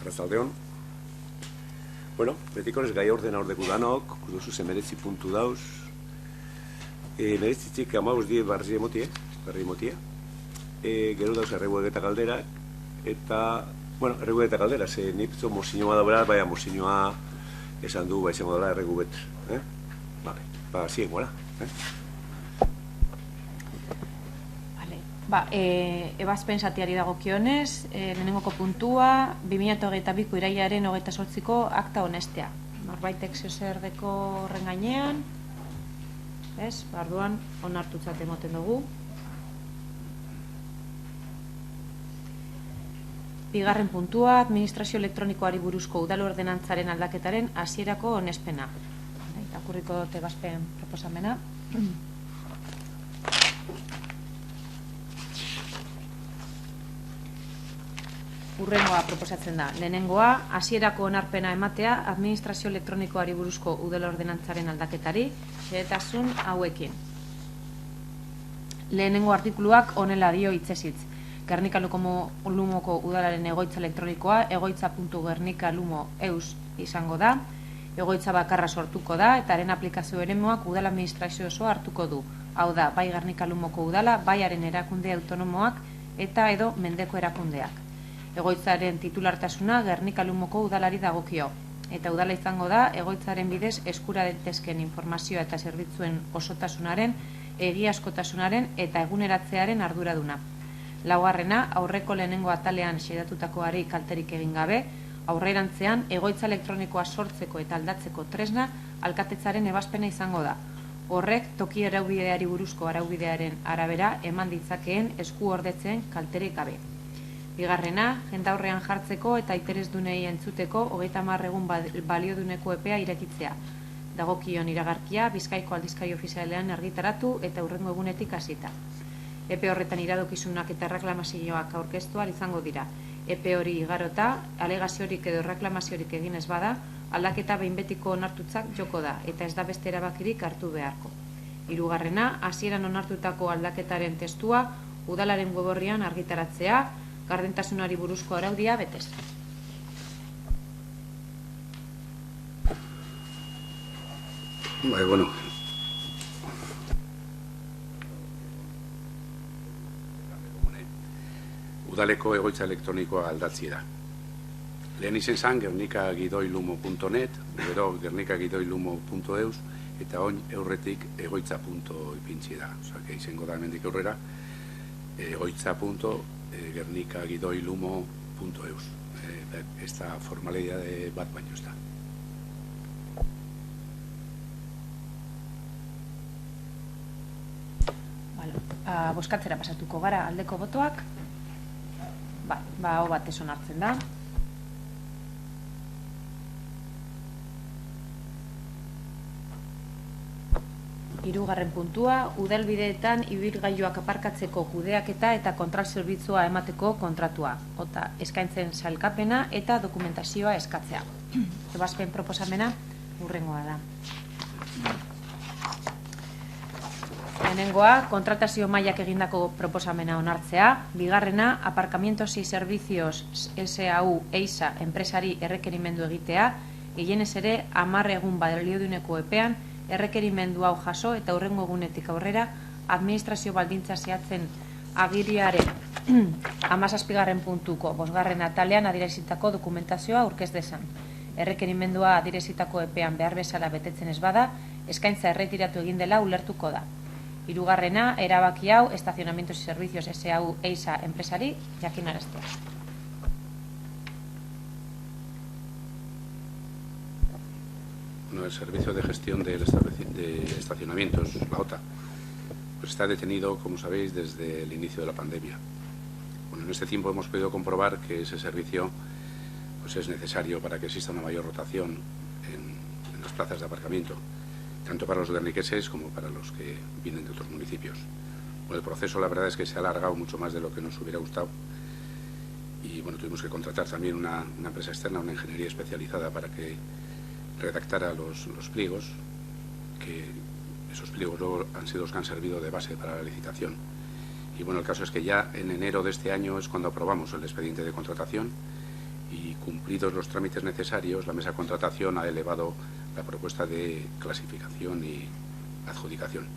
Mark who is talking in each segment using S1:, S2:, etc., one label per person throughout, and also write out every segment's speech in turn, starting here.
S1: arratzaldeon. Bueno, betiko ez gai ordena ordeku danok, kuduzu ze meretzi puntu dauz. Meretzitzik amabuz die barri emotie. Gero dauz erreguek eta galderak, eta, bueno, erreguek eta galdera, ze niptzo mozinoa da beraz, baina mozinoa esan du, izango dela erregu bet. Vale, zien gola.
S2: Ebazpen zatiari dagokionez, lehenengoko puntua, 2022ko irailaren 28ko akta honestea. Norbaitek zeozerdeko horren gainean, orduan onartutzat emoten dugu. Bigarren puntua, administrazio elektronikoari buruzko udal ordenantzaren aldaketaren hasierako onespena. Irakurriko dut ebazpen proposamena. Urrengoa proposatzen da. Lehenengoa, hasierako onarpena ematea administrazio elektronikoari buruzko udal ordenantzaren aldaketari, xehetasun hauekin. Lehenengo artikuluak honela dio hitzez-hitz. Gernika-Lumoko udalaren egoitza elektronikoa egoitza.gernikalumo.eus izango da, egoitza bakarra sortuko da, eta haren aplikazio eremuak udal administrazio osoa hartuko du. Hau da, bai Gernika-Lumoko udala, bai haren erakunde autonomoak eta edo mendeko erakundeak. Egoitzaren titulartasuna Gernika-Lumoko udalari dagokio, eta udala izango da egoitzaren bidez eskura daitezkeen informazioa eta zerbitzuen osotasunaren, egiazkotasunaren eta eguneratzearen arduraduna. Laugarrena, aurreko lehenengo atalean xedatutakoari kalterik egin gabe, aurrerantzean egoitza elektronikoa sortzeko eta aldatzeko tresna alkatetzaren ebazpena izango da. Horrek toki araubideari buruzko araubidearen arabera eman ditzakeen esku ordetzen kalterik gabe. Bigarrena, jendaurrean jartzeko eta interesdunei entzuteko 30 egun balioduneko epea irekitzea. Dagokion iragarkia Bizkaiko aldizkari ofizialean argitaratu eta hurrengo egunetik hasita. Epe horretan iradokizunak eta erreklamazioak aurkeztu ahal izango dira. Epe hori igarota, alegaziorik edo erreklamaziorik egin ez bada, aldaketa behin betiko onartutzak joko da eta ez da beste erabakirik hartu beharko. Hirugarrena, hasieran onartutako aldaketaren testua udalaren web orrian argitaratzea, gardentasunari buruzko araudia betez.
S3: Udaleko egoitza elektronikoa aldatzi da. Lehen izen zan gernikagidoilumo.net, gero gernikagidoilumo.eus, eta oin eurretik egoitza.ipintzi da. Osa, izango da hemendik aurrera, egoitza.gernikagidoilumo.eus. Esta formalidade bat baino ez da.
S2: Bozkatzera pasatuko gara, aldeko botoak. Hau batez onartzen da. Hirugarren puntua, udalbideetan ibilgailuak aparkatzeko kudeaketa eta kontrol zerbitzua emateko kontratua. Eskaintzen sailkapena eta dokumentazioa eskatzea. Ebazpen proposamena hurrengoa da. Lehenengoa, kontratazio mailak egindako proposamena onartzea. Bigarrena, aparkamientos y servicios SAU EISA enpresari errekerimendu egitea, gehienez ere 10 egun balioduneko epean errekerimendu hau jaso eta hurrengo egunetik aurrera administrazio baldintza zehatzen agiriaren 17. puntuko 5. atalean adierazitako dokumentazioa aurkez dezan. Errekerimendua adierazitako epean behar bezala betetzen ez bada, eskaintza erretiratu egin dela ulertuko da. Hirugarrena, erabaki hau Estacionamientos y Servicios SAU EISA enpresari jakinaraztea.
S3: El Servicio de Gestión de Estacionamientos, la OTA, pues está detenido, como sabéis, desde el inicio de la pandemia. Bueno, en este tiempo hemos podido comprobar que ese servicio pues es necesario para que exista una mayor rotación en las plazas de aparcamiento, tanto para los guerniqueses como para los que vienen de otros municipios. Bueno, el proceso, la verdad es que se ha alargado mucho más de lo que nos hubiera gustado y bueno, tuvimos que contratar también una empresa externa, una ingeniería especializada para que redactara los pliegos, que esos pliegos luego han sido los que han servido de base para la licitación. Y bueno, el caso es que ya en enero de este año es cuando aprobamos el expediente de contratación y cumplidos los trámites necesarios, la mesa de contratación ha elevado la propuesta de clasificación y adjudicación.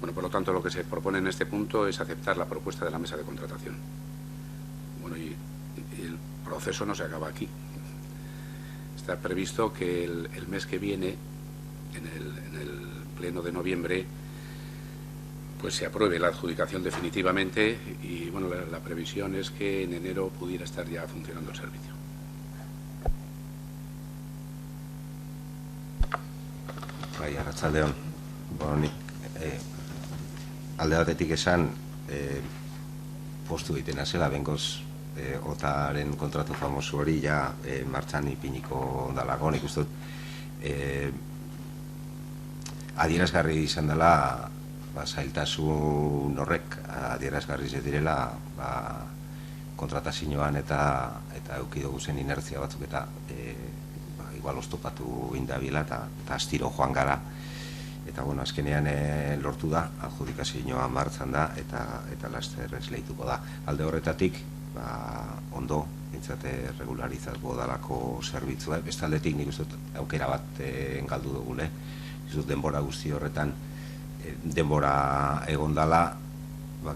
S3: Bueno, por lo tanto, lo que se propone en este punto es aceptar la propuesta de la mesa de contratación. Bueno, y el proceso no se acaba aquí. Está previsto que el mes que viene, en el pleno de noviembre, pues se apruebe la adjudicación definitivamente y bueno, la previsión es que en enero pudiera estar ya funcionando el servicio.
S4: Bai, arratsaldeon. Nik alde batetik esan postu egiten zela bengoz otaren kontratu famoso hori ja martxan ipiniko dalako. Nik uste dut adierazgarri izan dela zailtasun horrek adierazgarri direla kontratazioan eta eduki dugu zen inertzia batzuk eta igual oztopatu indabila eta astiro joan gara eta bueno, azkenean lortu da, adjudikazioa martxan da eta laster esleituko da. Alde horretatik ondo, bintzate regularizatuko dalako zerbitzua, bestaldetik nik uste aukera bat galdu dugule, denbora guzti horretan denbora egon dala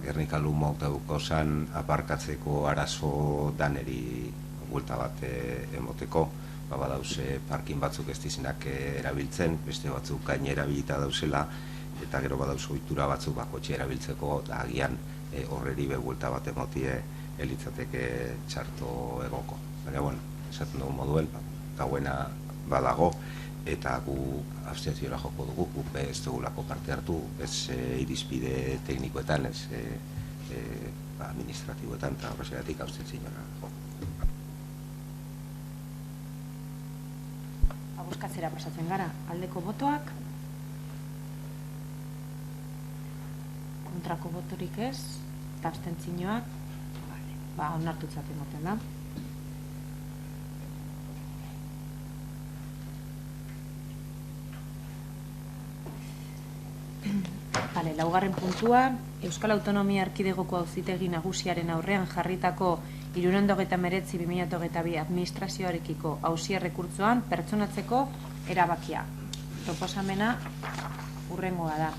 S4: Gernika Lumo daukozan aparkatzeko arazo daneri buelta bat emoteko, badauze parkin batzuk ez dizenak erabiltzen, beste batzuk gain erabilita dauzela eta gero badauze ohitura batzuk kotxe erabiltzeko eta agian horreri buelta bat emotie elitzateke txarto egoko. Baina, bueno, esaten dugu moduen, dagoena badago eta gu abstentziora joko dugu, guk ez dugulako parte hartu, ez irizpide teknikoetan, ez administratiboetan eta horregatik abstentziora joko.
S2: Bozkatzera pasatzen gara, aldeko botoak, kontrako botorik ez, eta abstentzioak, onartutzat ematen da. Laugarren puntua, Euskal Autonomia Erkidegoko Auzitegi Nagusiaren aurrean jarritako 399/2022 administrazioarekiko auzia errekurtsoan pertsonatzeko erabakia. Proposamena hurrengoa da.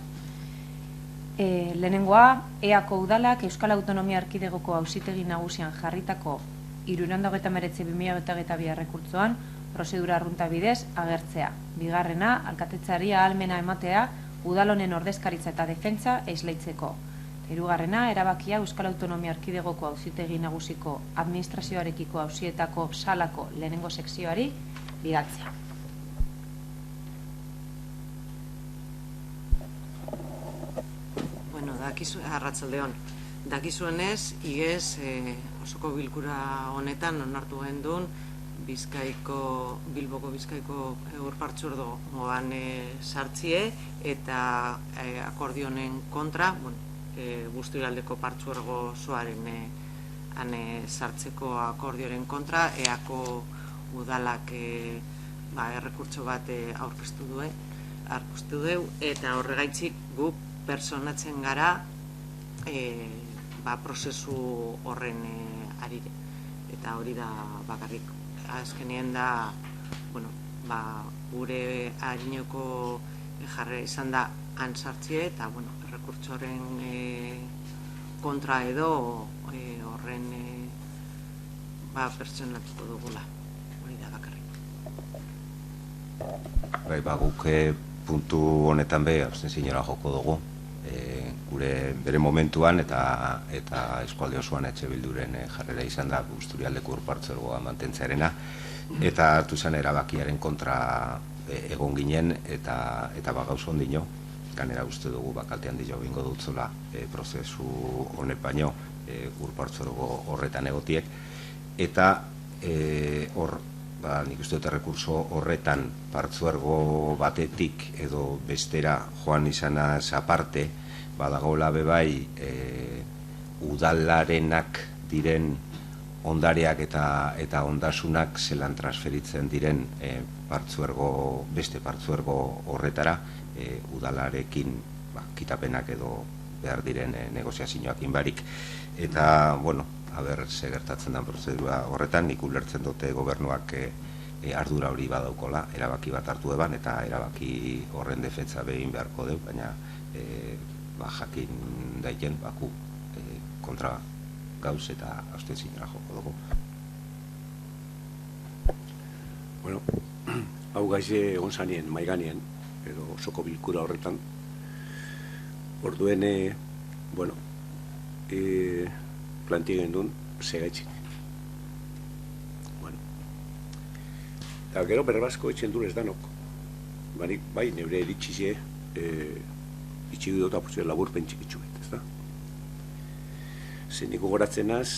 S2: Lehenengoa, EAko udalak Euskal Autonomia Erkidegoko Auzitegi Nagusian jarritako 399/2022 errekurtsoan prozedura arrunta bidez agertzea. Bigarrena, alkatetzari ahalmena ematea udalonen ordezkaritza eta defentsa esleitzeko. Hirugarrena, erabakia Euskal Autonomia Erkidegoko Auzitegi Nagusiko administrazioarekiko auzietako salako lehenengo sekzioari bidaltzea.
S5: Bueno, arratsaldeon. Dakizuenez, igez osoko bilkura honetan onartu gendun Bilboko Bizkaiko Urpartzuergoan sartzie eta akordionen kontra, Busturaldeko partzuergo zoaren sartzeko akordioren kontra, EAko udalak errekurtso bat aurkeztu du, eta horregaitzik guk personatzen gara prozesu horren arire. Eta hori da bakarrik. Azkenien da, gure harinoko jarra izan da ansartzie eta errekurtsoren kontra edo horren pertsonatuko dugula. Hori da bakarrik.
S4: Guk puntu honetan abstentziora joko dugu. Gure bere momentuan eta eskualde osoan etxe bilduren jarrera izan da Busturialdeko Urpartzuergoa mantentzearena eta hartu zen erabakiaren kontra egon ginen eta gauza ondino ganera uste dugu kaltean dio bingo dutzola prozesu honet baino Urpartzuergo horretan egotiek eta hor nik uste dut errekurso horretan partzuergo batetik edo bestera joan izanaz aparte badagoela bebai udalarenak diren ondareak eta ondasunak zelan transferitzen diren beste partzuergo horretara udalarekin kitapenak edo behar diren negoziazioak inbarik eta aber ze gertatzen den prozedura horretan, nik ulertzen dute gobernuak ardura hori badaukola, erabaki bat hartu eban, eta erabaki horren defentsa behin beharko deu, baina jakin daiken baku kontra gauz eta abstentzioa joko dugu.
S1: Bueno, hau gaize egon zanien, maiganien, edo osoko bilkura horretan, orduen, bueno, plantigen duen, segaitxik. Bueno. Eta gero berbasko etxen durez danok. Bai, neure eritxize, itxigu dut apurtzen laburpen txikitxuet, ez da? Zer niko goratzenaz,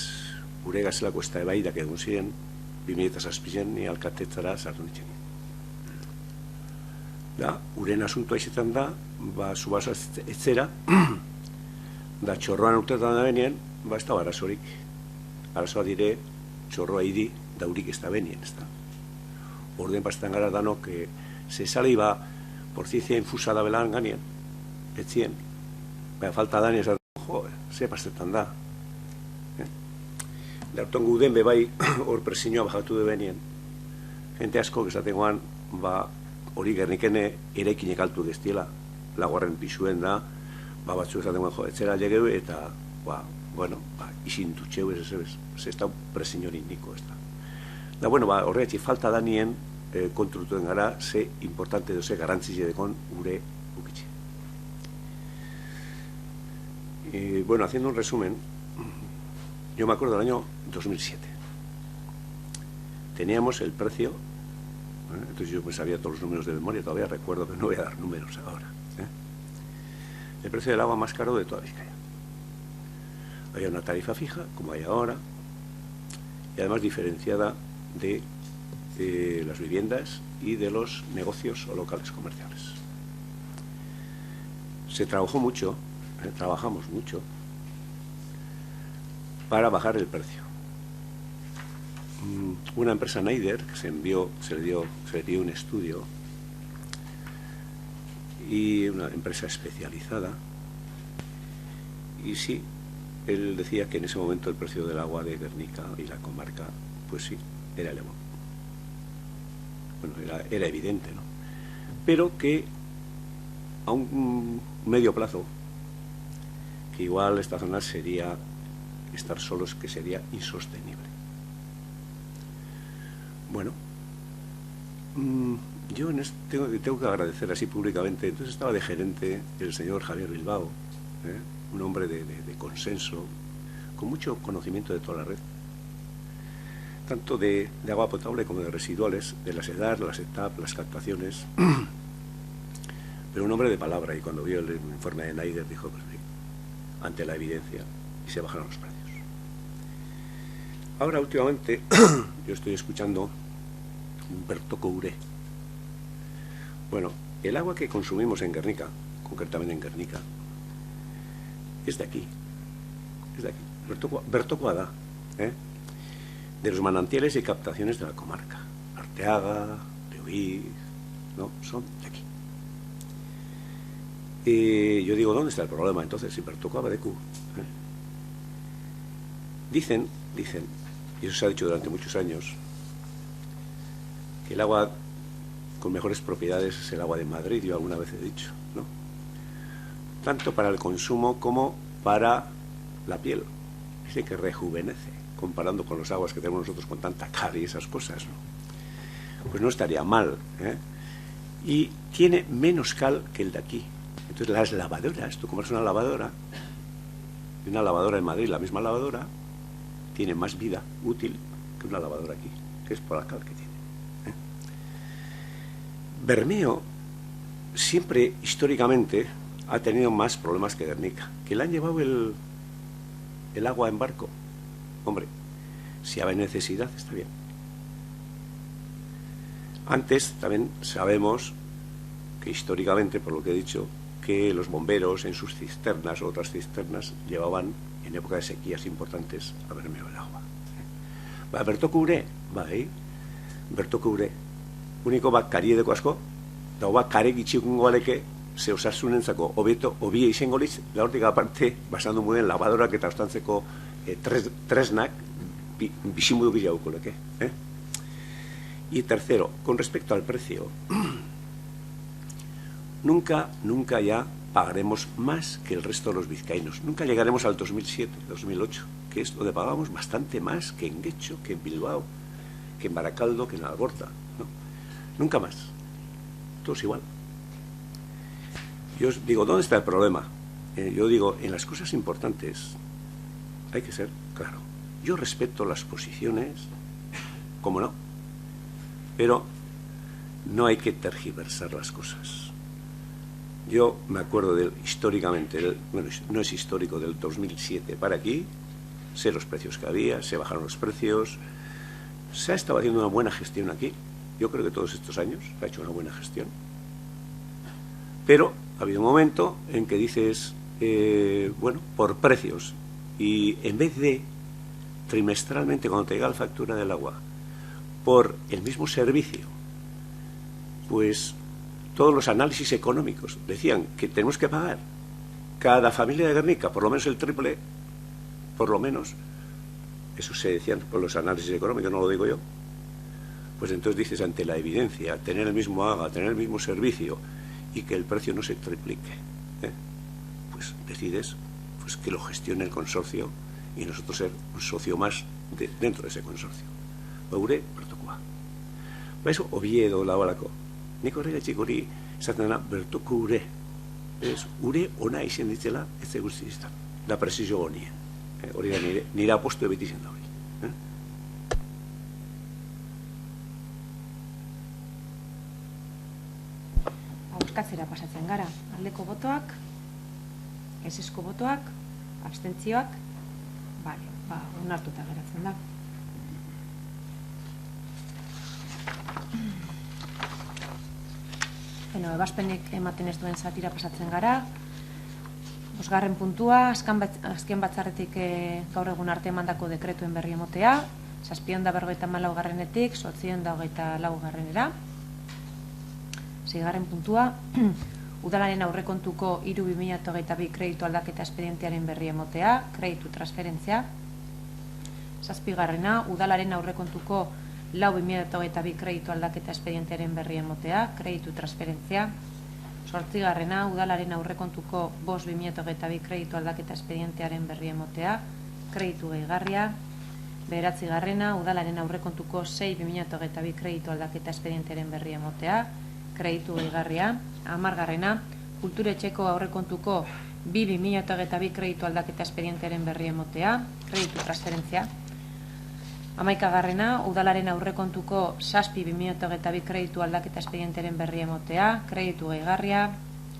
S1: gure gazelako ez da ebaidak egun ziren, 2006 ni alkatetzara sartu nintzen. Da, uren asuntoa izetan da, zubazo etzera, da txorroan urtetan da benien, ez da arazorik. Arazoa dire, txorroa idi, daurik ez da benien, ez da. Orden pasetan gara danok, ze sale iba, porzizia infusada belan ganien, etzien, falta da nien, ze pasetan da. Darton guden bebai hor presioa bajatu de benien. Gente asko esatengoan, hori Gernikene eraikinek altu deztiela, laguarren pisuen da, batzu esatengoan etzera llegeu eta, isintutxeu ez da presioa niko ez da. Da, horretxi falta da nien kontrutuen gara, ze importante edo, ze garantzizia dekon gure ukitxe. Haciendo un resumen, yo me acuerdo del año 2007. Teníamos el precio, entonces yo me sabía todos los números de memoria, todavía recuerdo que no voy a dar números ahora. El precio del agua más caro de toda Vizcaya. Había una tarifa fija, como hay ahora, y además diferenciada de las viviendas y de los negocios o locales comerciales. Se trabajó mucho, trabajamos mucho, para bajar el precio. Una empresa Neider, que se le dio un estudio, y una empresa especializada, y sí, él decía que en ese momento el precio del agua de Guernica y la comarca, pues sí, era elevado. Bueno, era evidente, ¿no? Pero que a un medio plazo, que igual esta zona sería estar solos, que sería insostenible. Bueno, yo tengo que agradecer así públicamente. Entonces estaba de gerente el señor Javier Bilbao, un hombre de consenso, con mucho conocimiento de toda la red, tanto de agua potable como de residuales, de las EDAR, las ETAP, las captaciones, pero un hombre de palabra, y cuando vio el informe de Neider dijo, pues bien, ante la evidencia, y se bajaron los precios. Ahora, últimamente, yo estoy escuchando Humberto Couré. Bueno, el agua que consumimos en Guernica, concretamente en Guernica, es de aquí. Es de aquí. Berto Cuadá, de los manantiales y captaciones de la comarca. Arteaga, Leoíz, no, son de aquí. Yo digo, ¿dónde está el problema? Entonces, si Berto Cuadá de Q. Dicen, y eso se ha dicho durante muchos años, que el agua con mejores propiedades es el agua de Madrid, yo alguna vez he dicho, ¿no? Tanto para el consumo como para la piel. Dice que rejuvenece, comparando con los aguas que tenemos nosotros con tanta cal y esas cosas, ¿no? Pues no estaría mal, Y tiene menos cal que el de aquí. Entonces las lavadoras, tú compras una lavadora en Madrid, la misma lavadora, tiene más vida útil que una lavadora aquí, que es por la cal que tiene. Bermeo siempre, históricamente, ha tenido más problemas que Guernica, que le han llevado el agua en barco. Hombre, si hay necesidad, está bien. Antes también sabemos que históricamente, por lo que he dicho, que los bomberos en sus cisternas o otras cisternas llevaban en época de sequías importantes a Bermeo el agua. Berto Couré, Berto Couré, uniko kariedeko asko, da kare gitxikungo aleke, ze osasunentzako hobeto, hobie izango litz, la hortik aparte, basando muden lavadorak eta ostantzeko tresnak bizimodu bilauko leke. Y tercero, con respecto al precio, nunca ya pagaremos más que el resto de los vizcaínos. Nunca llegaremos al 2007, 2008, que es donde pagamos bastante más que en Guecho, que en Bilbao, que en Baracaldo, que en Algorta, ¿no? Nunca más. Todo es igual. Yo os digo, ¿dónde está el problema? Yo digo, en las cosas importantes hay que ser claro. Yo respeto las posiciones, cómo no, pero no hay que tergiversar las cosas. Yo me acuerdo históricamente, bueno, no es histórico, del 2007 para aquí, sé los precios que había, se bajaron los precios, se ha estado haciendo una buena gestión aquí. Yo creo que todos estos años se ha hecho una buena gestión. Pero ha habido un momento en que dices, bueno, por precios, y en vez de trimestralmente, cuando te llega la factura del agua, por el mismo servicio, pues todos los análisis económicos decían que tenemos que pagar cada familia de Guernica por lo menos el triple, por lo menos, eso se decían por los análisis económicos, no lo digo yo. Pues entonces dices, ante la evidencia, tener el mismo agua, tener el mismo servicio y que el precio no se triplique, pues decides pues que lo gestione el consorcio y nosotros ser un socio más dentro de ese consorcio. Ure, bertokoa. Ba eso, Oviedo, Labalako. Nik horregatik hori esaten dena bertoko ure. Ez, ure ona izen ditzela ez da guzti izan. Da presizio honien. Hori da nire apostu beti izan da hori.
S2: Bozkatzera pasatzen gara. Aldeko botoak, ezezko botoak, abstentzioak, bale, onartuta geratzen da. Ebazpenek ematen ez duen zatira pasatzen gara. 5. puntua, azken batzarretik gaur egun arte emandako dekretuen berri emotea, 754-etik 824-era. 6. puntua, udalaren aurrekontuko 3.2022 kreditu aldaketa espedientearen berri emotea, kreditu transferentzia. 7. udalaren aurrekontuko 4.2022 kreditu aldaketa espedientearen berri emotea, kreditu transferentzia. 8. udalaren aurrekontuko 5.2022 kreditu aldaketa espedientearen berri emotea, kreditu gehigarria. 9. udalaren aurrekontuko 6.2022 kreditu aldaketa espedientearen berri emotea, kreditu gehigarria. 10. kulturetxeko aurrekontuko 2.2022 kreditu aldaketa espedientearen berri emotea, kreditu transferentzia. 11. udalaren aurrekontuko 6.2022 kreditu aldaketa espedientearen berri emotea, kreditu gehigarria.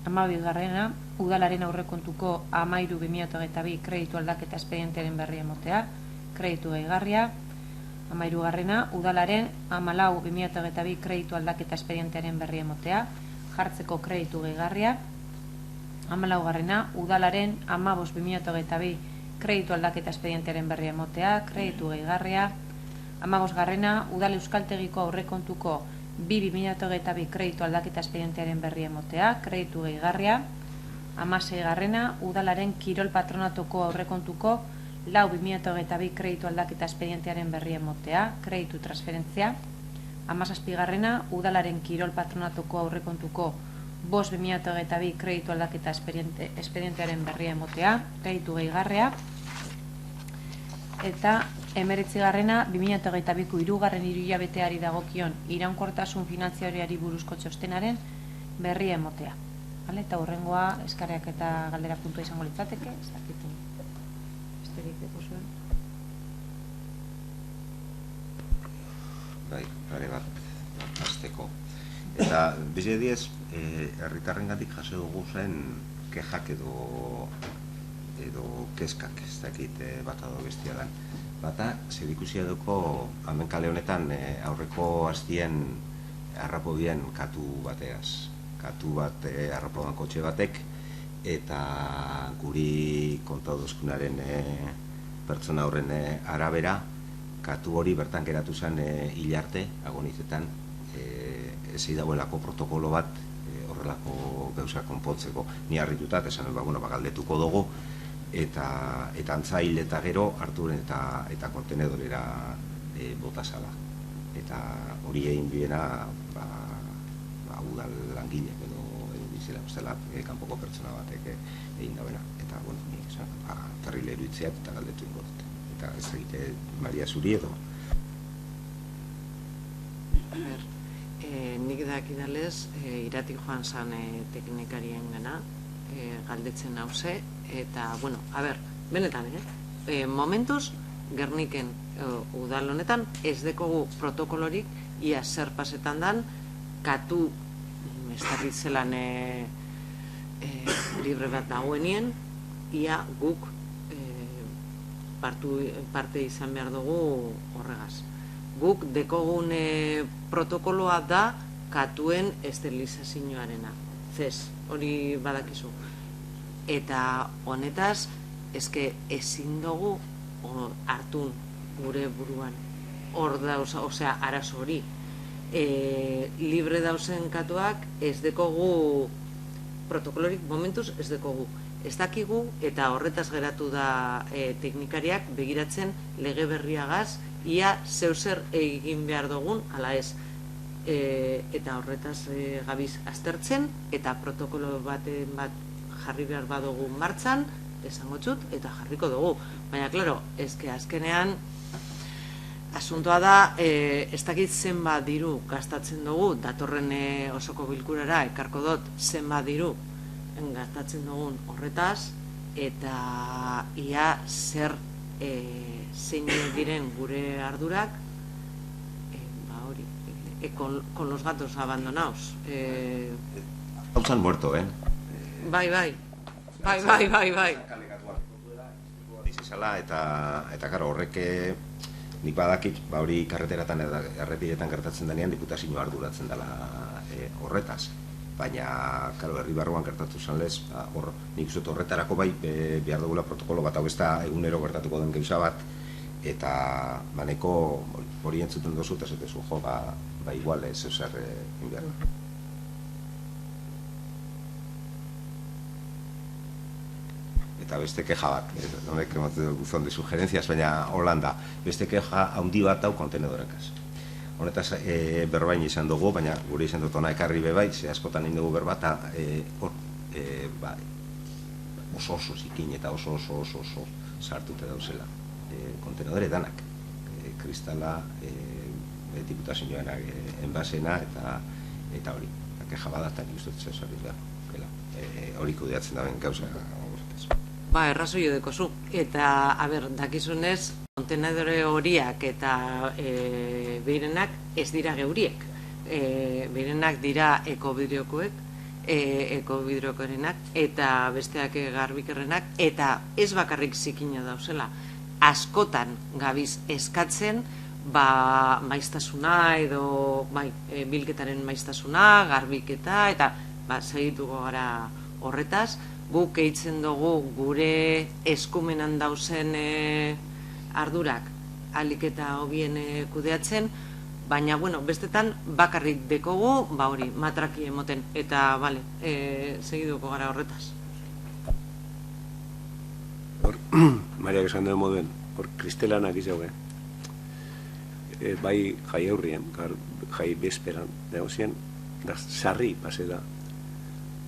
S2: 12. udalaren aurrekontuko 13.2022 kreditu aldaketa espedientearen berri emotea, kreditu gehigarria. 13. udalaren 14.2022 kreditu aldaketa espedientearen berri emotea, jartzeko kreditu gehigarria. 14. udalaren 15.2022 kreditu aldaketa espedientearen berri emotea, kreditu gehigarria. 15. udal euskaltegiko aurrekontuko 2.2022 kreditu aldaketa espedientearen berri emotea, kreditu gehigarria. 16. udalaren kirol patronatuko aurrekontuko 4.2022 kreditu aldaketa espedientearen berri emotea, kreditu transferentzia. 17. udalaren kirol patronatuko aurrekontuko 5.2022 kreditu aldaketa espedientearen berri emotea, kreditu gehigarria. Eta 19. 2022ko 3. hiruhilabeteari dagokion iraunkortasun finanziarioari buruzko txostenaren berri emotea. Eta hurrengoa eskareak eta galdera puntua izango litzateke, ez dakitu. Besterik deko zuen.
S4: Bai, gare bat, azteko. Eta, bize diez, herritarrengatik jaso dugu zen kexak edo keskak, ez dakit bat ado bestia dan. Bata, zerikusia duko amenkale honetan aurreko hastien harrapodien katu bateaz. Katu bat harrapodan kotxe batek, eta guri kontaudozkunaren pertsona horren arabera, katu hori bertan geratu zen hilarte, agonizetan, ezei dagoelako protokolo bat horrelako gauza konpontzeko. Ni harritutat, esan galdetuko dugu, eta antzail eta gero harturen eta kontenedorera botazala. Eta hori egin biena udal langileak edo bizela ustela kanpoko pertsona batek egin dauena. Eta, bueno, nik esan, terrible eruitzeat eta galdetu ingo dut. Eta ez egite Maria zuri edo.
S5: Nik dakidalez, iratik joan zan teknikarien gana, galdetzen hauze, eta, bueno, benetan, momentuz, Gerniken udal honetan, ez dekogu protokolorik, ia zer pasetan dan, katu, ez dakit zelan libre bat dagoenien, ia guk parte izan behar dugu horregaz. Guk dekogun protokoloa da katuen esterilizazioarena. Zez, hori badakizu. Eta honetaz, eske ezin dugu hartun gure buruan. Hor dauz, osea, arazo hori. Libre dauzen katuak ez dekogu protokolorik momentuz ez dekogu. Ez dakigu eta horretaz geratu da teknikariak begiratzen lege berriagaz ia zeuzer egin behar dugun, ala ez. Eta horretaz gabiz aztertzen eta protokolo bat jarri behar badugu martxan, esango txut, eta jarriko dugu. Baina, klaro, ezke azkenean asuntoa da, ez dakit zenbat diru gastatzen dugu, datorren osoko bilkurara ekarko dut zenbat diru gastatzen dugun horretaz, eta ia zer zein diren gure ardurak, hori, con los gatos abandonados.
S4: Hautzan muerto,
S5: Bai.
S4: Dizizala, eta karo, horrek nik badakit, hori karreteratan eta errepidetan gertatzen denean diputazioa arduratzen dela horretaz. Baina, karo, herri barruan gertatu zan lez, hor, nik uste horretarako bai behar dugula protokolo bat, hau ez da egunero gertatuko den gauza bat, eta maneko hori entzuten dozu, eta zetezu, jo, igual ez zer inbiarra. Eta beste keja bat, no me quemo de buzón de sugerencias, baina Holanda, beste keja handi bat hau kontenedorekaz. Honetaz berbain izan dugu, baina gure izan dut ona ekarri bebai, ze askotan indugu berba, eta oso zikin eta oso sartute dauzela kontenedore danak. Kristala, diputazioanak enbasena eta hori. Keja bat eta nik uste zezari da. Hori kudeatzen daben gauza.
S5: Errazoi edeko zu. Eta, dakizunez, kontenedore horiak eta behirenak ez dira geuriek. Behirenak dira ekobidriokoerenak eta besteak garbikerrenak, eta ez bakarrik zikina dauzela. Askotan gabiz eskatzen, maiztasuna edo bilketaren maiztasuna, garbiketa, eta segituko gara horretaz. Guk eitzen dugu gure eskumenan dauzen ardurak alik eta hobien kudeatzen, baina, bueno, bestetan bakarrik dekogu, hori, matraki emoten, eta, bale, segiduko gara horretaz.
S1: Mariak esan duen moduen, hor kristelanak izauge, bai jai aurrien, jai bezperan, negozien, sarri pase da,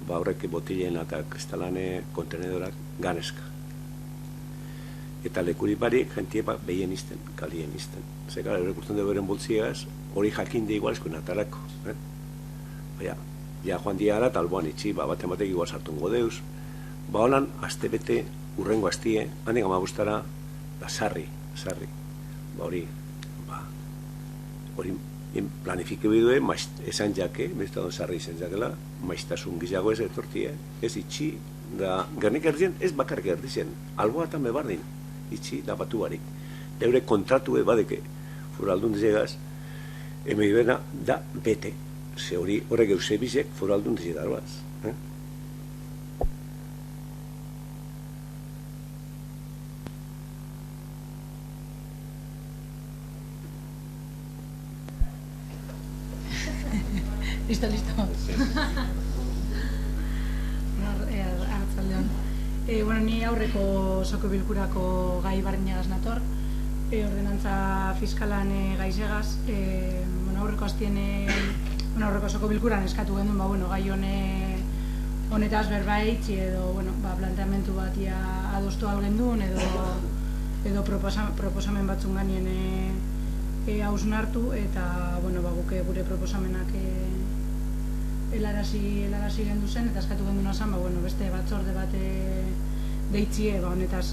S1: horrek botilen eta kristalane kontenedorak ganeska. Eta lekuri barik, jentie behien izten, kalien izten. Zekara, horrek urten dugu eren boltziagaz, hori jakinde igual eskuen atarako. Ja joan diara, talboan itxi, bat ematek igual sartungo deuz. Holan, azte bete, urrengo aztie, handik amabustara, sarri. Hori planifike bidue, esan jake, bestadon sarri izan jakela, maiztasun gizago ez etortie, ez itxi, da Gernik erdien ez bakarrik erdizien, alboa eta mebardin, itxi da batu barik. Eure kontratue badeke, foraldun dizegaz, emibena da bete, ze hori horrek eusebizek foraldun dizedar baz.
S6: Listo. Arratzaldeon. Bueno, ni aurreko osoko bilkurako gai barrinagaz nator, ordenantza fiskalan gaizegaz, bueno, aurreko astien, aurreko osoko bilkuran eskatu gendun, bueno, gai honetaz berbaitzi edo, bueno, planteamentu batia adostu hau gendun, edo proposamen batzun ganien hausnartu, eta, bueno, guke gure proposamenak helarazi gendu zen, eta eskatu genduna zen, bueno, beste batzorde bat deitzie, honetaz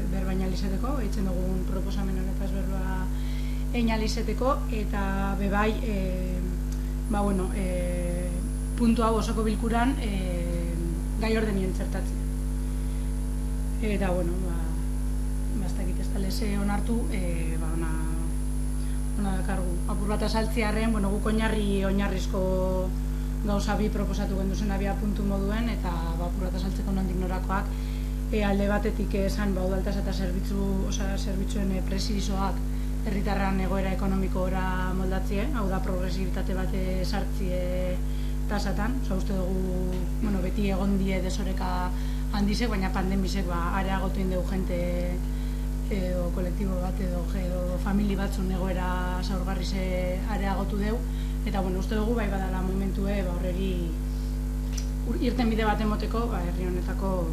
S6: berbaina lizeteko, eitzen dugun proposamen honetaz berba eina lizeteko, eta bebai, bueno, puntu hau osoko bilkuran gai ordenien txertatzen. Eta, bueno, bastakit ez talese onartu, ona dakargu. Apur bat asaltziarren, bueno, guk oinarrizko gauza bi proposatu genduzen abia puntu moduen, eta apur bat asaltzeko nondik norakoak, alde batetik esan udaltaz eta zerbitzuen presizoak herritarran egoera ekonomikora moldatzie, hau da progresibitate bat sartzie tasatan, uste dugu, bueno, beti egon die desoreka handizek, baina pandemizek areagotu indegu jente edo kolektibo bat edo famili batzun egoera zaurgarrize areagotu deu, eta bueno, uste dugu bai badala momentue horreri irten bide bat emoteko herri honetako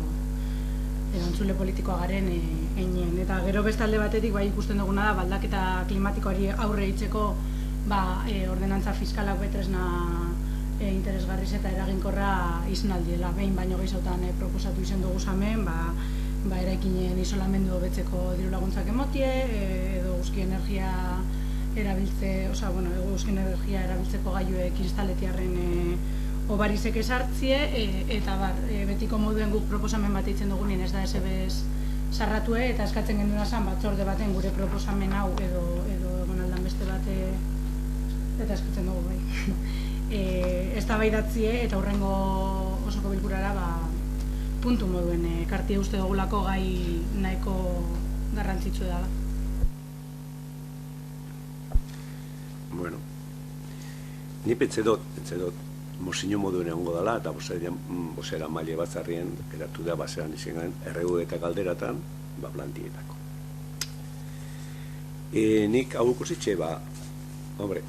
S6: erantzule politikoa garen einien. Eta gero bestalde batetik bai ikusten duguna da aldaketa klimatikoari aurre hitzeko ordenantza fiskalak betresna interesgarriz eta eraginkorra izan aldiela. Behin baino gehiagotan proposatu izan dugu zamen, eraikinen isolamendu hobetzeko diru laguntzak emotie, edo eguzki energia erabiltzeko gaiuek instaletiarren obarizek esartzie, eta betiko moduen guk proposamen bat eitzen dugunin ez da esebez sarratue, eta eskatzen genduna zan batzorde baten gure proposamen hau edo egon aldan beste bate, eta eskatzen dugu bai. Ez da baidatzie eta hurrengo osoko bilkurara puntu moduen kartia uste dugulako gai nahiko garrantzitsu da.
S1: Bueno, ni pentsa dut, mozino moduen egongo dela, eta bosera maile batzarrien eratu da basean izan erregu eta galderatan, plantietako. Nik hau ikusitxe, hombre,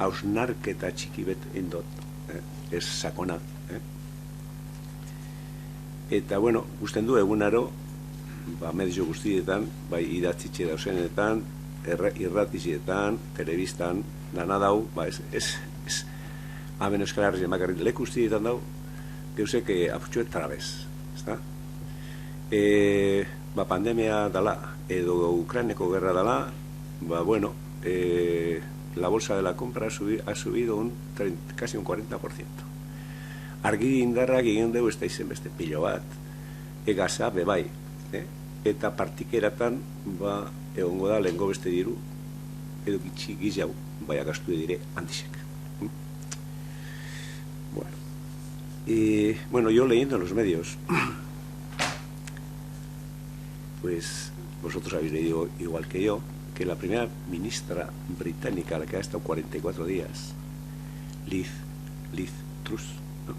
S1: hausnarketa txiki bet indot, ez sakona. Eta, bueno, gusten du egunaro, medio guztietan, bai idatzitxe dauzenetan, irratizietan, telebistan, dana dau, hemen Euskal Herrian bakarrik leku guztietan dau, geuzek aputxuet trabez, ezta? Pandemia dala, edo Ukraineko gerra dala, bueno, la bolsa de la compra ha subido casi un 40%. Argi indarrak egin dugu ez da izen beste pilo bat, egaza bebai, eta partikeratan egongo da lehengo beste diru, edo gizau, bai agastu dire handizek. Bueno, yo leyendo en los medios, pues vosotros habéis leído igual que yo, que la primera ministra británica, la que ha estado 44 días, Liz Truss, ¿no?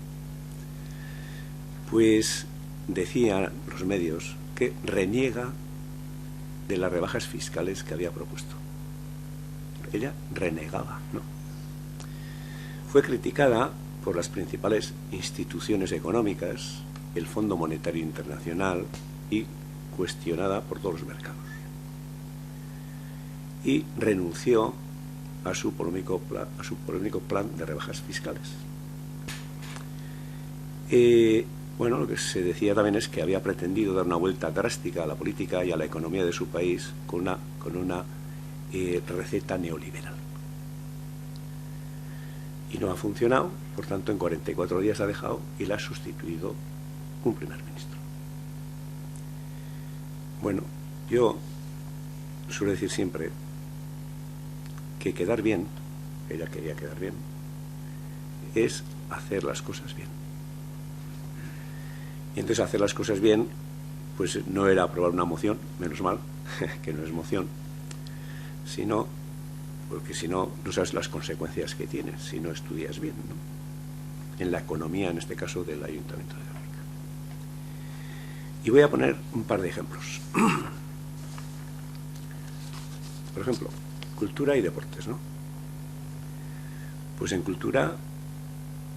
S1: Pues decían los medios que reniega de las rebajas fiscales que había propuesto. Ella renegaba, ¿no? Fue criticada por las principales instituciones económicas, el Fondo Monetario Internacional, y cuestionada por todos los mercados. Y renunció a su polémico plan de rebajas fiscales. Bueno, lo que se decía también es que había pretendido dar una vuelta drástica a la política y a la economía de su país con una receta neoliberal. Y no ha funcionado, por tanto en 44 días ha dejado y la ha sustituido un primer ministro. Bueno, yo suelo decir siempre que quedar bien, ella quería quedar bien, es hacer las cosas bien. Y entonces hacer las cosas bien, pues no era aprobar una moción, menos mal, que no es moción, sino, porque si no, no sabes las consecuencias que tienes si no estudias bien, ¿no? En la economía, en este caso, del Ayuntamiento de Y voy a poner un par de ejemplos. Por ejemplo, cultura y deportes, ¿no? Pues en cultura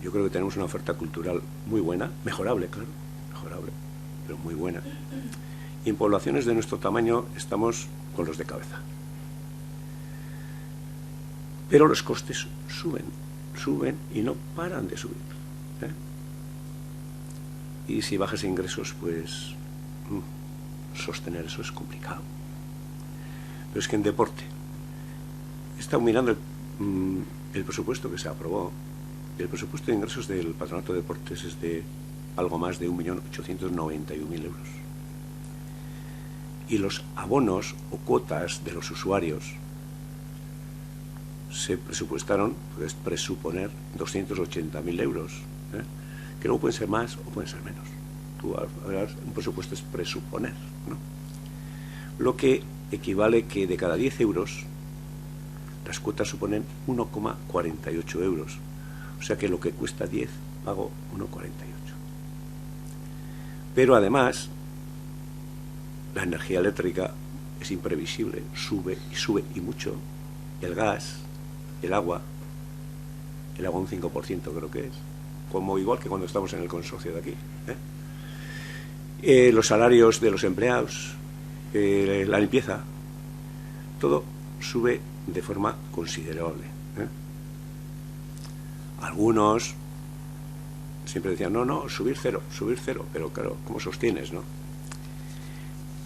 S1: yo creo que tenemos una oferta cultural muy buena, mejorable, claro, mejorable, pero muy buena. Y en poblaciones de nuestro tamaño estamos con los de cabeza. Pero los costes suben y no paran de subir, ¿eh? Y si bajas ingresos, pues sostener eso es complicado. Pero es que en deporte, he estado mirando el presupuesto que se aprobó. El presupuesto de ingresos del Patronato de Deportes es de algo más de 1.891.000 euros. Y los abonos o cuotas de los usuarios se presupuestaron, puedes presuponer, 280.000 euros, ¿eh? Que luego pueden ser más o pueden ser menos. Tú, un presupuesto es presuponer, ¿no? Lo que equivale que de cada 10 euros, las cuotas suponen 1,48 euros. O sea que lo que cuesta 10, pago 1,48. Pero además, la energía eléctrica es imprevisible, sube y mucho. El gas, el agua un 5% creo que es, como igual que cuando estamos en el consorcio de aquí, ¿eh? Los salarios de los empleados, la limpieza, todo sube de forma considerable, ¿eh? Algunos siempre decían, no, subir cero, pero claro, ¿cómo sostienes, no?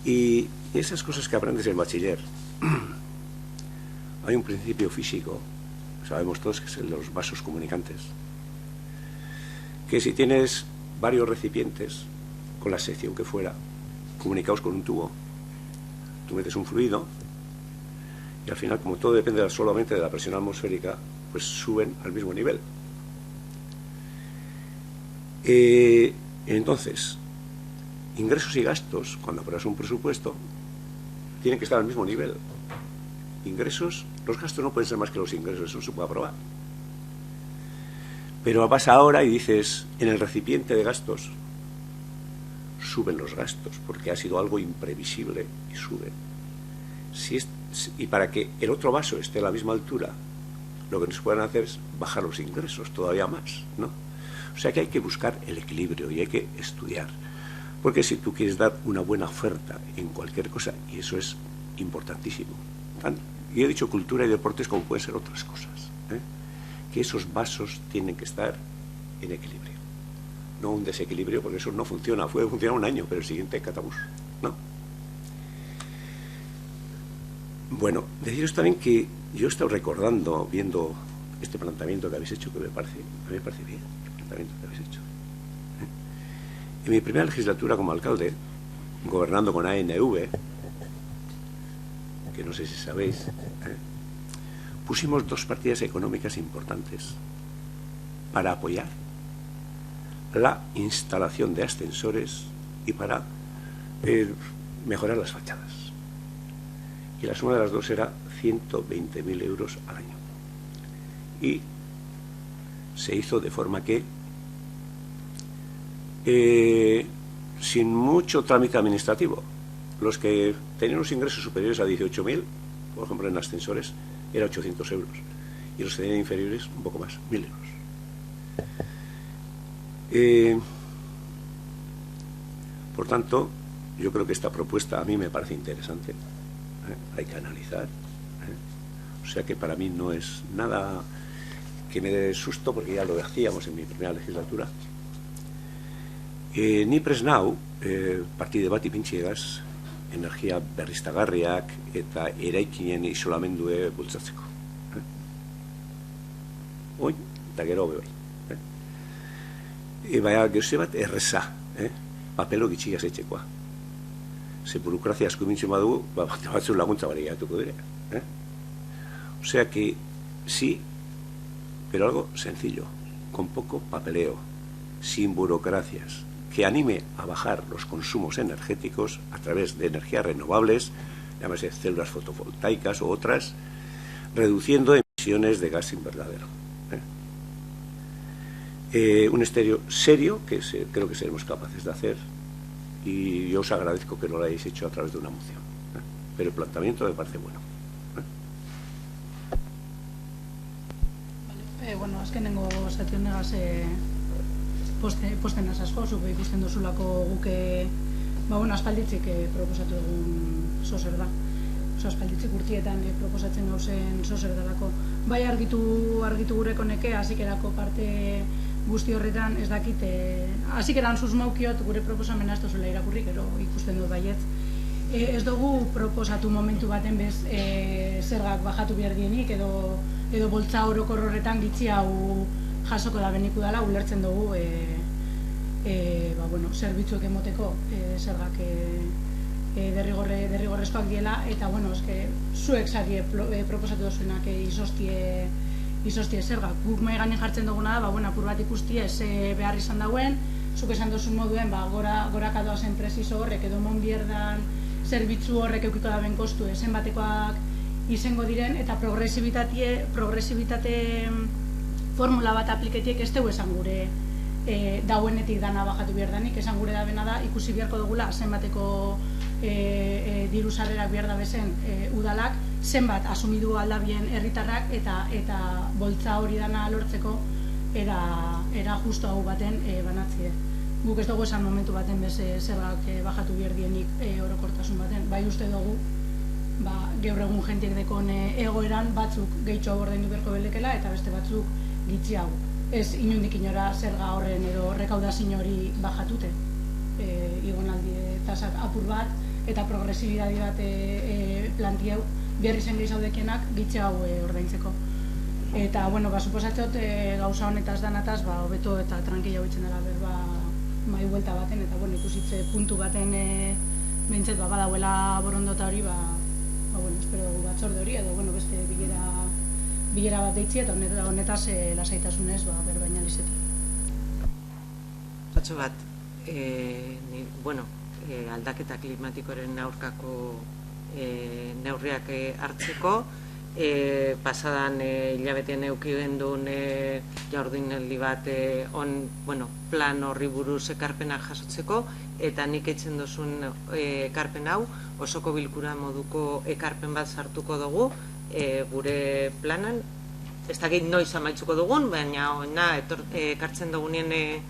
S1: Y esas cosas que aprendes en bachiller, hay un principio físico, sabemos todos que es el de los vasos comunicantes, que si tienes varios recipientes, con la sección que fuera, comunicados con un tubo, tú metes un fluido y al final, como todo depende solamente de la presión atmosférica, pues suben al mismo nivel. Entonces, ingresos y gastos, cuando apruebas un presupuesto, tienen que estar al mismo nivel. Ingresos, los gastos no pueden ser más que los ingresos, eso se puede aprobar. Pero vas ahora y dices, en el recipiente de gastos, suben los gastos, porque ha sido algo imprevisible y sube. Y para que el otro vaso esté a la misma altura, lo que nos pueden hacer es bajar los ingresos todavía más, ¿no? O sea que hay que buscar el equilibrio y hay que estudiar. Porque si tú quieres dar una buena oferta en cualquier cosa, y eso es importantísimo, y he dicho cultura y deportes como pueden ser otras cosas, ¿eh? Que esos vasos tienen que estar en equilibrio. No un desequilibrio, porque eso no funciona. Puede funcionar un año, pero el siguiente catabús, ¿no? Bueno, deciros también que yo he estado recordando, viendo este planteamiento que habéis hecho, que a mí me parece bien, el planteamiento que habéis hecho. En mi primera legislatura como alcalde, gobernando con ANV, que no sé si sabéis, pusimos 2 partidas económicas importantes para apoyar la instalación de ascensores y para mejorar las fachadas. Y la suma de las dos era 120.000 euros al año. Y se hizo de forma que, sin mucho trámite administrativo, los que tenían unos ingresos superiores a 18.000, por ejemplo en ascensores, era 800 euros. Y los que tenían inferiores, un poco más, 1.000 euros. Por tanto, yo creo que esta propuesta a mí me parece interesante. Hay que analizar. O sea que para mí no es nada que me dé susto, porque ya lo hacíamos en mi primera legislatura. Ni presnau, partide bat ipintxiegaz, energia berriztagarriak eta eraikinen isolamendue bultzatzeko. Oin, eta gero hobe bai. Baina geuse bat erreza, papelo gitxigaz etxekoa. Ze burokrazia asko mintzen badugu, batzu laguntza bari gehatuko dire. O sea que sí, pero algo sencillo, con poco papeleo, sin burocracias, que anime a bajar los consumos energéticos a través de energías renovables, llámese células fotovoltaicas o otras, reduciendo emisiones de gas invernadero. Un estéreo serio, que creo que seremos capaces de hacer, y yo os agradezco que no lo hayáis hecho a través de una moción, pero el planteamiento me parece bueno.
S6: Bueno, azkenengo zati honegaz posten asko, zupe ikusten duzulako guke aspalditzik proposatu egun zozer da. Aspalditzik urtietan proposatzen gauzen zozer dalako. Bai argitu gureko neke, hazikerako parte guzti horretan ez dakit, hazikeran susmaukiot gure proposamena ez duzula irakurrik, ero ikusten dut baietz. Ez dugu proposatu momentu baten bez zergak bajatu behar dienik, edo boltza orokor horretan gitzi hau jasoko da beniku dela, ulertzen dugu zerbitzuek emoteko zergak derrigorrezkoak diela, eta zuek zari proposatu dozuenak izostie zergak. Guk mai gainen jartzen duguna da, apur bat ikustie ze behar izan dauen, zuk esan duzun moduen goraka doazen presizo horrek edo mon bierdan zerbitzu horrek eukiko da ben kostu zenbatekoak izango diren, eta progresibitate formula bat apliketiek ez dugu esan gure dauenetik dana bajatu behar danik, esan gure da bena da ikusi beharko dugula zenbateko diru sarrerak behar da bezen udalak, zenbat asumidu aldabien herritarrak eta boltza hori dana lortzeko era justo hau baten banatzie. Guk ez dugu esan momentu baten bez zergak bajatu behar dienik orokortasun baten, bai uste dugu gaur egun jentiek dekon egoeran batzuk gehitxo ordaindu beharko belekela eta beste batzuk gitzi hau. Ez inundik inora zerga horren edo rekaudazio hori bajatute. Igonaldi tasak apur bat eta progresibidadi bat plantiau behar izan gehizaudekienak gitzi hau ordaintzeko. Eta, suposatzot gauza honetaz danataz, hobeto eta tranquila hoitzen dela berba mai buelta baten, eta ikusitze puntu baten behintzet badauela borondota hori, espero dugu batzorde hori, edo beste bilera bat deitzi, eta honetaz lasaitasunez berbaina lizete.
S5: Zatxo bat, aldaketa klimatikoaren aurkako neurriak hartzeko, pasadan hilabetean eukigen duen jaurdinaldi bat plan horri buruz ekarpenak jasotzeko, eta nik eitzen duzun ekarpen hau osoko bilkura moduko ekarpen bat sartuko dugu gure planan. Ez dakit noiz amaitzuko dugun, baina ekartzen dugunien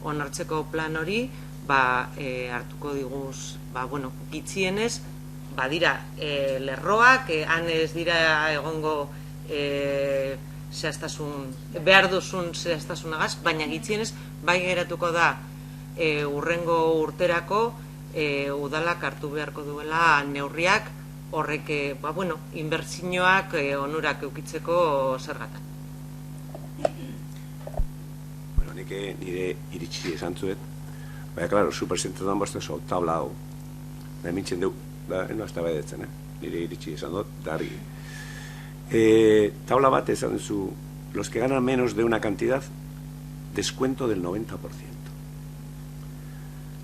S5: onartzeko plan hori hartuko diguz, gitzienez, badira lerroak, han ez dira egongo behar duzun zehaztasunagaz, baina gitzienez bai geratuko da urrengo urterako udalak hartu beharko duela neurriak horrek inbertsioak onurak eukitzeko zergatan.
S1: Nik nire iritsi esan zuet, baina, klaro, superzentetan bostez tabla hau, mintzen dugu, no estaba edetzen, nire iritsi esan dut, dargi. Tabla bat esan zu, los que ganan menos de una cantidad, descuento del 90%.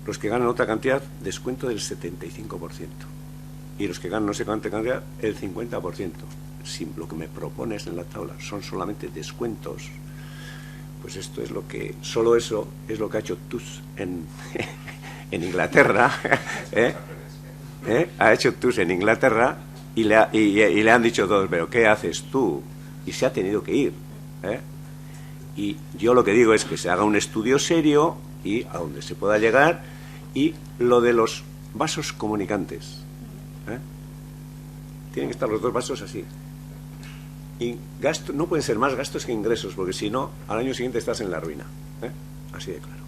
S1: Los que ganan otra cantidad, descuento del 75%. Y los que ganan no sé cuánta cantidad, el 50%. Si lo que me propones en la tabla son solamente descuentos, pues esto es solo eso es lo que ha hecho TUS en Inglaterra, ha hecho TUS en Inglaterra y le han dicho todos, pero ¿qué haces tú? Y se ha tenido que ir. Y yo lo que digo es que se haga un estudio serio y a donde se pueda llegar, y lo de los vasos comunicantes. Tienen que estar los dos vasos así. Y no pueden ser más gastos que ingresos, porque si no, al año siguiente estás en la ruina. Así de claro.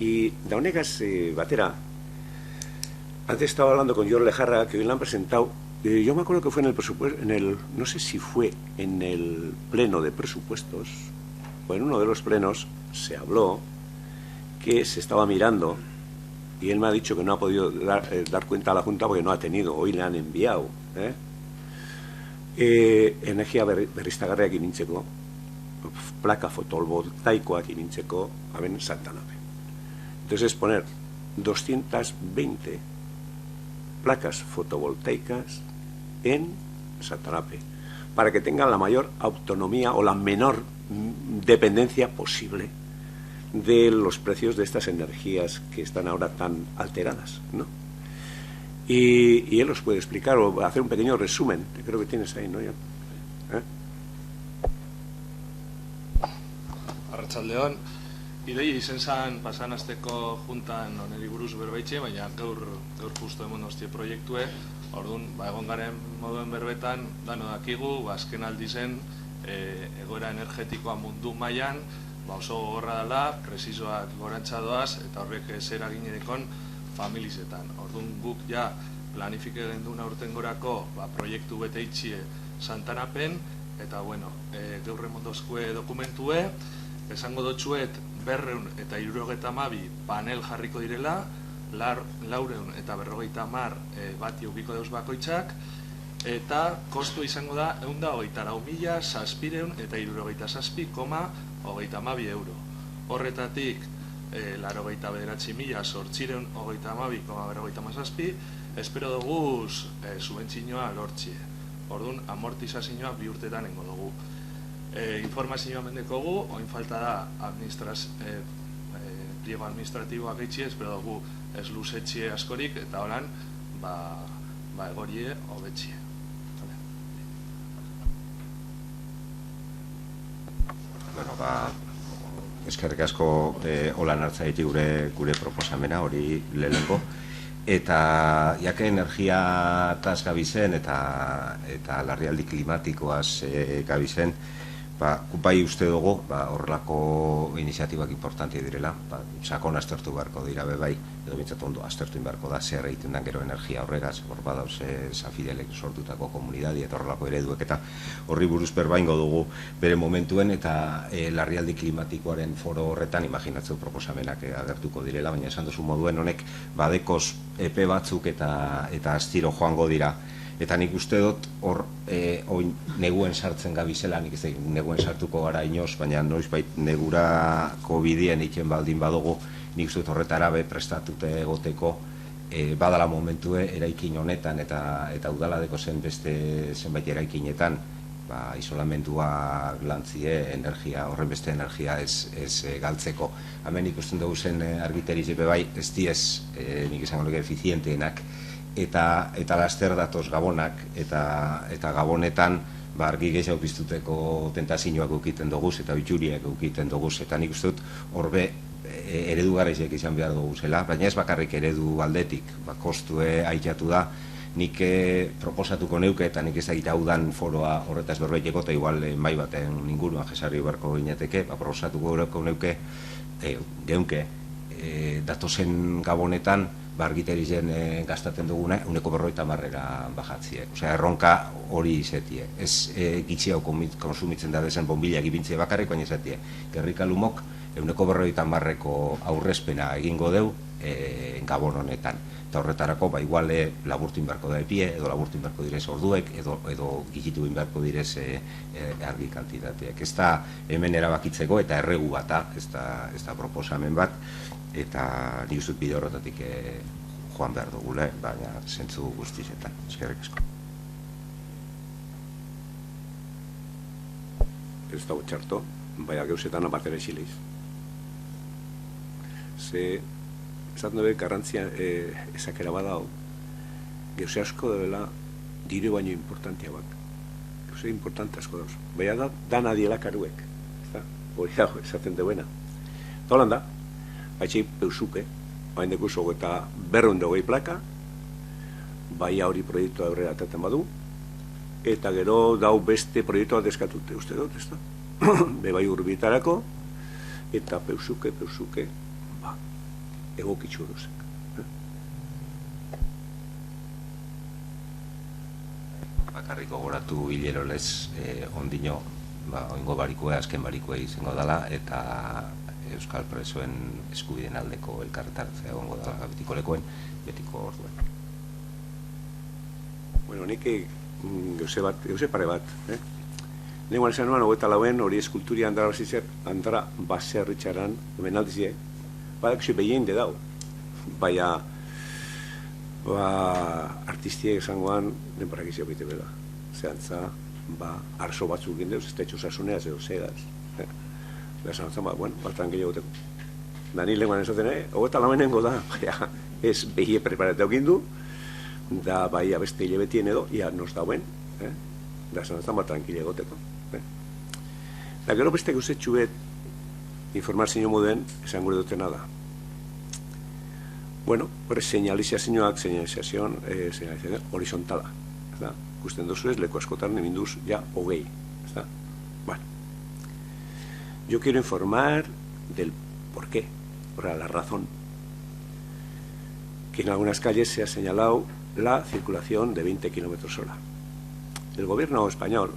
S1: Y da honegaz batera, antes estaba hablando con Jorge Lejarra, que hoy le han presentado, yo me acuerdo que fue en el presupuesto, no sé si fue en el pleno de presupuestos, o en uno de los plenos se habló que se estaba mirando, y él me ha dicho que no ha podido dar cuenta a la Junta porque no ha tenido, hoy le han enviado, energia berriztagarriak imintzeko, plaka fotovoltaikoak imintzeko, en Santanape. Entonces poner 220 placas fotovoltaicas en Santanape, para que tengan la mayor autonomía o la menor dependencia posible de los precios de estas energías que están ahora tan alteradas, ¿no? Y él os puede explicar o hacer un pequeño resumen, que creo que tienes ahí, ¿no?
S7: Arratsaldeon, ideia izen zan pasan asteko juntan oneri buruz berbaitxe, baina gaur justu emon hostie proiektue, orduan, egon garen moduen berbetan, dano dakigu, azken aldizen, egoera energetikoa mundu mailan, oso gogorra dela, presizoak gorantza doaz, eta horrek zer aginerekon familizetan. Orduan guk ja planifike gendun aurten gorako proiektu bete itxie santanapen, eta bueno, gaur emondozkue dokumentue, esango dotxuet 272 panel jarriko direla, 450 bati ubiko deuz bakoitzak, eta kostu izango da 124.767,32 euro. Horretatik 89.832,57, espero dugu subentzinoa lortxie. Orduan, amortizazioa 2 urtetan engo dugu. Informazioa mendekogu, oin falta da pliego administratiboak eitxie, espero dugu ez luzetxie askorik, eta holan, egorie hobetxie.
S4: Bueno, eskerrik asko holan hartza eti gure proposamena, hori lehenengo. Eta jake energia taz gabizen eta larrialdi klimatikoaz gabizen, bai uste dugu horrelako iniziatibak importantia direla, sakon aztertu beharko dira bai, edo bintzat ondo aztertu beharko da zer egiten den gero energia horregaz, hor badauz Zafidelek sortutako komunidadi eta horrelako ereduek, eta horri buruz berbaingo dugu bere momentuen, eta larrialdi klimatikoaren foro horretan imaginatzeu proposamenak agertuko direla, baina esan duzu moduen honek badekoz epe batzuk eta astiro joango dira. Eta nik uste dut hor neguen sartzen gabizela, nik ez neguen sartuko gara inoz, baina noizbait negurako bidien iken baldin badugu, nik uste dut horretara prestatute egoteko badala momentue eraikin honetan eta udaladeko zen beste zenbait eraikinetan isolamendua lantzie energia, horren beste energia ez galtzeko. Hemen ikusten dugu zen argiteriz bai, ez diez, nik izango nuke efizienteenak, eta laster datoz gabonak, eta gabonetan argi gehiago piztuteko tentazioak eukiten doguz, eta bitxuriak eukiten doguz, eta nik uste dut horbe eredu garaiziak izan behar dugu zela, baina ez bakarrik eredu aldetik, kostue aitatu da, nik proposatuko neuke, eta nik ez da udan foroa horretaz berbaiteko, eta igual mai baten inguruan jesarri beharko gineteke, proposatuko neuke, geunke, datozen gabonetan, argiterizen gastaten duguna, 150 bajatzie. Osea, erronka hori izetie. Ez gitxiau konsumitzen da dezen bombila egibintzie bakarrik, baina izetie. Gerrikalumok 150 aurrezpena egingo deu gabon honetan. Eta horretarako, igual laburtuin beharko da epie, edo laburtuin beharko direz orduek, edo gitituin beharko direz argi kantitateak. Ez da hemen erabakitzeko eta erregu bata, ez da proposamen bat, eta ni ustut bide horretatik joan behar dugule, baina zentzu guztizetan. Eskerrik asko.
S1: Ez dago txarto, baina geuzetan abatera esileiz. Esaten dugu garrantzia ezakera badao, geuze asko dela diru baino importantia bak. Geuze importante asko dauz. Baina da nadiela karuek. Hori dago, esaten duena. Eta holan da, haitxei peusuke, bain dekuso eta 220 plaka, baia hori proiektu aurrera ataten badu, eta gero dau beste proiektua deskatute, uste dut, ez da? Bebai urbitarako, eta peusuke, egokitzu horuzek.
S4: Bakarriko goratu hilerolez ondino, oingo barikue, azken barikue izango dela, eta Euskal Presoen eskubideen aldeko elkarretartzea egongo da betiko lekoen, betiko orduen.
S1: Bueno, nik gauze pare bat. Nengoan esan nuen, 24 hori eskulturia andara baserritxaran, hemen aldizie, badak ze behien de dau. Baina, artistiek esangoan, denparak izio bite bela. Zehantza, arso batzuk gindeuz, ez da etxo sasunea, zeo segaz. Besan, bueno, baltan gehiago teko. Dani lenguan esaten, hogeta lamenengo da, ja, ez behie preparatu okindu, da bai abeste hilabetien edo, ia nos dauen, da esan ez da bat tranquile egoteko. Da gero beste gauzetxu bet, informazio moduen, esan gure dutena da. Bueno, señalizazioak, señalizazion horizontala, ez da? Gusten duzu ez, leku askotan eminduz, ja, hogei, ez da? Bueno, yo quiero informar del por qué, por la razón, que en algunas calles se ha señalado la circulación de 20 kilómetros hora. El gobierno español,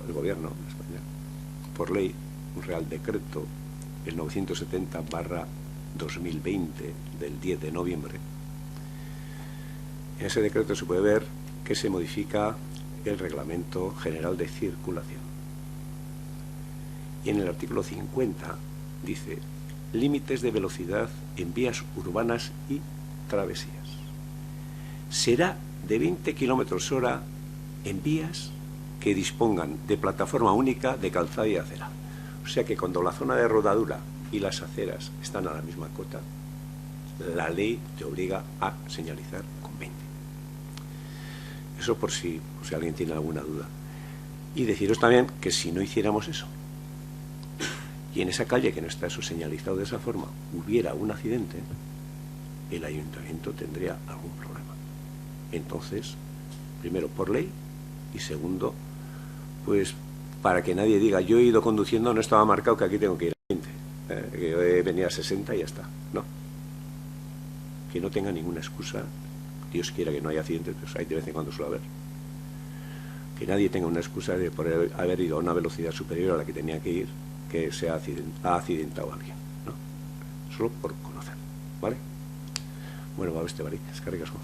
S1: por ley, un real decreto, el 970/2020 del 10 de noviembre, en ese decreto se puede ver que se modifica el Reglamento General de Circulación. Y en el artículo 50 dice: límites de velocidad en vías urbanas y travesías. Será de 20 kilómetros hora en vías que dispongan de plataforma única de calzada y acera. O sea que cuando la zona de rodadura y las aceras están a la misma cota, la ley te obliga a señalizar con 20. Eso por si alguien tiene alguna duda. Y deciros también que si no hiciéramos eso, y en esa calle que no está eso señalizado de esa forma, hubiera un accidente, el ayuntamiento tendría algún problema. Entonces, primero por ley, y segundo, pues para que nadie diga, yo he ido conduciendo, no estaba marcado que aquí tengo que ir a 20, que yo venía a 60 y ya está. No. Que no tenga ninguna excusa. Dios quiera que no haya accidentes, pues hay de vez en cuando suele haber. Que nadie tenga una excusa de por haber ido a una velocidad superior a la que tenía que ir, que se ha accidentado a alguien, ¿no? Solo por conocer, ¿vale? Bueno, va beste barik, eskerrik asko.